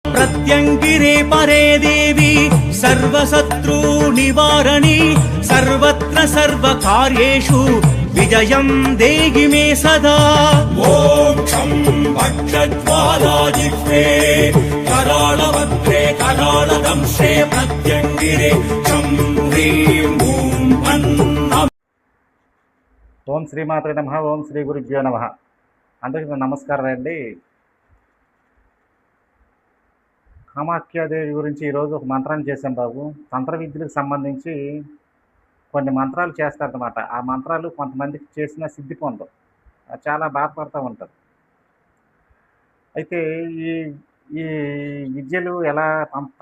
प्रत्यङ्गिरे परे देवी सर्वशत्रु निवारणी सर्वत्र सर्वकार्येषु विजयं देहि मे सदा। मोक्षं भक्षज्वालाजिह्वे कराळभद्रे कराळदंशे प्रत्यङ्गिरे चं ह्रीं ॐ अन्नम्। ఓం శ్రీమాత్రే నమః. ఓం శ్రీ గురుభ్యో నమః. అందరికీ నమస్కారం అండి. కామాఖ్యాదేవి గురించి ఈరోజు ఒక మంత్రాన్ని చేశాం బాబు. తంత్ర విద్యలకు సంబంధించి కొన్ని మంత్రాలు చేస్తారన్నమాట. ఆ మంత్రాలు కొంతమందికి చేసిన సిద్ధి పొందవు, చాలా బాధపడుతూ ఉంటారు. అయితే ఈ ఈ విద్యలు ఎలా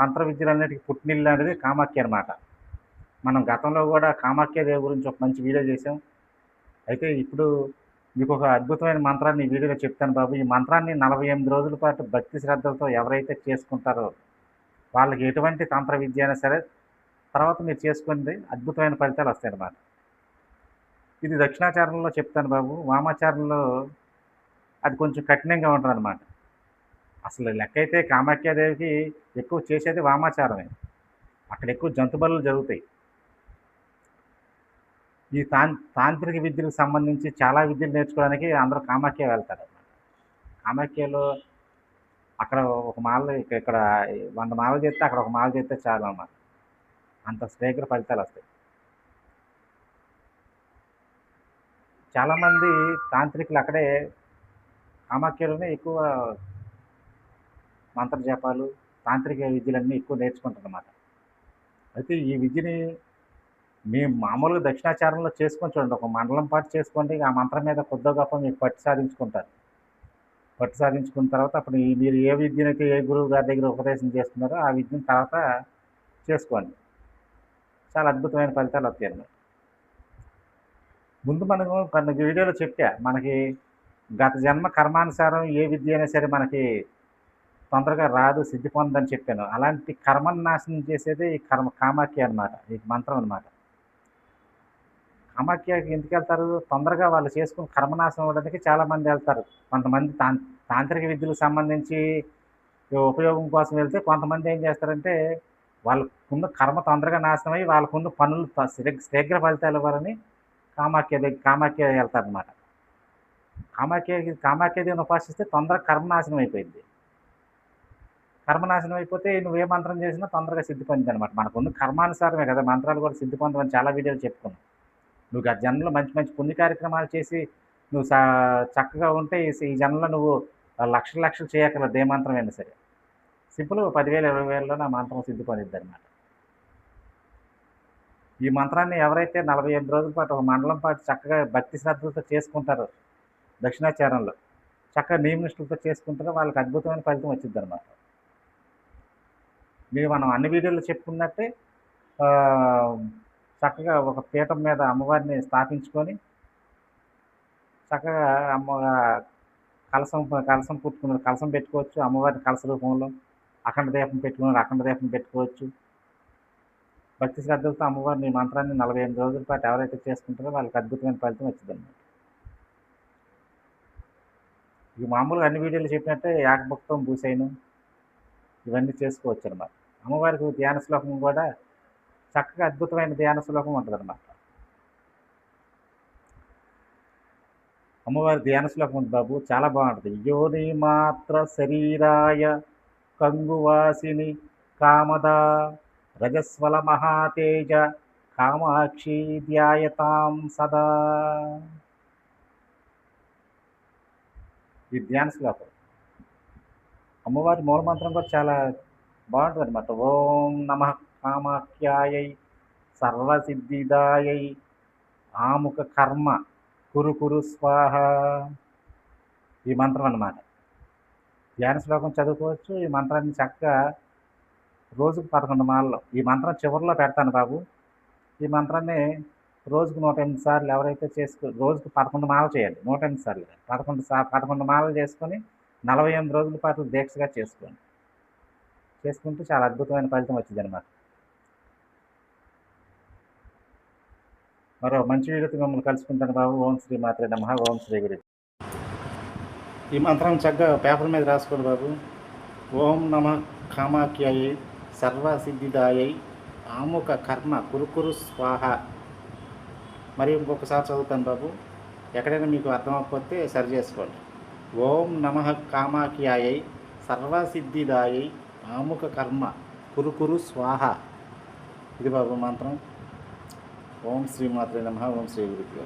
తంత్ర విద్యలు అన్నిటికీ పుట్టినిల్లు అనేది కామాఖ్య అనమాట. మనం గతంలో కూడా కామాఖ్యాదేవి గురించి ఒక మంచి వీడియో చేసాం. అయితే ఇప్పుడు మీకు ఒక అద్భుతమైన మంత్రాన్ని ఈ వీడియోలో చెప్తాను బాబు. ఈ మంత్రాన్ని 48 రోజుల పాటు భక్తి శ్రద్ధలతో ఎవరైతే చేసుకుంటారో వాళ్ళకి ఎటువంటి తంత్ర విద్య అయినా సరే తర్వాత మీరు చేసుకుంటే అద్భుతమైన ఫలితాలు వస్తాయన్నమాట. ఇది దక్షిణాచారంలో చెప్తాను బాబు. వామాచారంలో అది కొంచెం కఠినంగా ఉంటుంది అనమాట. అసలు లెక్క అయితే కామాఖ్యాదేవికి ఎక్కువ చేసేది వామాచారమే. అక్కడ ఎక్కువ జంతు బలులు జరుగుతాయి. ఈ తాంత్రిక విద్యలకు సంబంధించి చాలా విద్యలు నేర్చుకోవడానికి అందరూ కామాఖ్య వెళ్తారు. కామాఖ్యలో అక్కడ ఒక మాల, ఇక్కడ 100 మాలలు చేస్తే అక్కడ ఒక మాల చేస్తే చాలు అన్నమాట. అంత శీఘ్ర ఫలితాలు వస్తాయి. చాలామంది తాంత్రికులు అక్కడే కామాఖ్యలోనే ఎక్కువ మంత్ర జపాలు, తాంత్రిక విద్యలన్నీ ఎక్కువ నేర్చుకుంటారు అన్నమాట. అయితే ఈ విద్యని మేము మామూలుగా దక్షిణాచారంలో చేసుకొని చూడండి. ఒక మండలం పాటు చేసుకోండి. ఆ మంత్రం మీద కొద్ది గొప్ప మీకు పట్టు సాధించుకుంటారు. పట్టు సాధించుకున్న తర్వాత అప్పుడు మీరు ఏ విద్యనైతే ఏ గురువు గారి దగ్గర ఉపదేశం చేస్తున్నారో ఆ విద్యను తర్వాత చేసుకోండి. చాలా అద్భుతమైన ఫలితాలు వస్తాయండి. ముందు మనకు కొన్ని వీడియోలో చెప్పా, మనకి గత జన్మ కర్మానుసారం ఏ విద్య అయినా సరే మనకి తొందరగా రాదు, సిద్ధి పొందని చెప్పాను. అలాంటి కర్మను నాశనం చేసేది ఈ కామాఖ్య అనమాట, ఈ మంత్రం అనమాట. కామాఖ్యకి ఎందుకు వెళ్తారు? తొందరగా వాళ్ళు చేసుకుని కర్మనాశనం అవ్వడానికి చాలామంది వెళ్తారు. కొంతమంది తాంత్రిక విద్యలకు సంబంధించి ఉపయోగం కోసం వెళ్తే, కొంతమంది ఏం చేస్తారంటే వాళ్ళకున్న కర్మ తొందరగా నాశనం అయ్యి వాళ్ళకున్న పనులు శీఘ్ర ఫలితాలు ఇవ్వాలని కామాఖ్య వెళ్తారనమాట. కామాఖ్యదేవిని ఉపాసిస్తే తొందరగా కర్మనాశనం అయిపోయింది. కర్మనాశనం అయిపోతే నువ్వే మంత్రం చేసినా తొందరగా సిద్ధి పొందింది అనమాట. మనకున్న కర్మానుసారమే కదా మంత్రాలు కూడా సిద్ధి పొందమని చాలా వీడియోలు చెప్పుకున్నాం. నువ్వు గత జన్మలో మంచి మంచి పుణ్య కార్యక్రమాలు చేసి నువ్వు చక్కగా ఉంటే ఈ జన్మలో నువ్వు లక్షలు చేయక్కర్లేదు. ఏ మంత్రం అయినా సరే సింపుల్ 10,000 20,000లో నా మంత్రం సిద్ధి పొందిద్ది అనమాట. ఈ మంత్రాన్ని ఎవరైతే 48 రోజుల పాటు ఒక మండలం పాటు చక్కగా భక్తి శ్రద్ధలతో చేసుకుంటారో, దక్షిణాచారంలో చక్కగా నియమనిష్ఠలతో చేసుకుంటారో వాళ్ళకి అద్భుతమైన ఫలితం వచ్చింది అనమాట. మనం అన్ని వీడియోలో చెప్పుకున్నట్టే చక్కగా ఒక పీఠం మీద అమ్మవారిని స్థాపించుకొని చక్కగా కలసం పుట్టుకున్న కలసం పెట్టుకోవచ్చు. అమ్మవారిని కలస రూపంలో అఖండ దీపం పెట్టుకున్నారు, అఖండ దీపం పెట్టుకోవచ్చు. భక్తి శ్రద్ధలతో అమ్మవారిని మంత్రాన్ని 48 రోజుల పాటు ఎవరైతే చేసుకుంటారో వాళ్ళకి అద్భుతమైన ఫలితం వచ్చిందన్నమాట. ఇవి మామూలుగా అన్ని వీడియోలు చెప్పినట్టే ఏకభక్తం భూసైనం ఇవన్నీ చేసుకోవచ్చు అనమాట. అమ్మవారికి ధ్యాన శ్లోకం కూడా చక్కగా అద్భుతమైన ధ్యాన శ్లోకం ఉంటుంది అనమాట. అమ్మవారి ధ్యాన శ్లోకం ఉంది బాబు, చాలా బాగుంటుంది. యోని మాత్ర శరీరాయ కంగువాసిని కామదా రజస్వల మహాతేజ కామాక్షి ధ్యాయతాం సదా. ఈ ధ్యాన శ్లోకం అమ్మవారి మూలమంత్రం కూడా చాలా బాగుంటుంది అనమాట. ఓం నమః కామాఖ్యాయై సర్వసిద్ధిదాయై ఆముఖ కర్మ కురు స్వాహ. ఈ మంత్రం అన్నమాట. ధ్యాన శ్లోకం చదువుకోవచ్చు. ఈ మంత్రాన్ని చక్కగా రోజుకు 11 మాలలు. ఈ మంత్రం చివరిలో పెడతాను బాబు. ఈ మంత్రాన్ని రోజుకు 108 సార్లు ఎవరైతే రోజుకు 11 మాలలు చేయండి. 108 సార్లు 11 మాలలు చేసుకొని 48 రోజుల పాటు దీక్షగా చేసుకుంటే చాలా అద్భుతమైన ఫలితం వచ్చింది అనమాట. మరో మంచి వీడియోతో మిమ్మల్ని కలుసుకుంటాను బాబు. ఓం శ్రీ మాత్రే నమః. ఓం శ్రీ గురు. ఈ మంత్రం చక్కగా పేపర్ మీద రాసుకోండి బాబు. ఓం నమ కామాఖ్యాయై సర్వసిద్ధిదాయై ఆముఖ కర్మ కురుకురు స్వాహ. మరి ఇంకొకసారి చదువుతాను బాబు, ఎక్కడైనా మీకు అర్థం అవ్వకపోతే సరి చేసుకోండి. ఓం నమ కామాఖ్యాయై సర్వసిద్ధిదాయై ఆముఖ కర్మ కురుకురు స్వాహ. ఇది బాబు మంత్రం. ఓం శ్రీమాత్రే నమః. ఓం శ్రీ గురుభ్యో.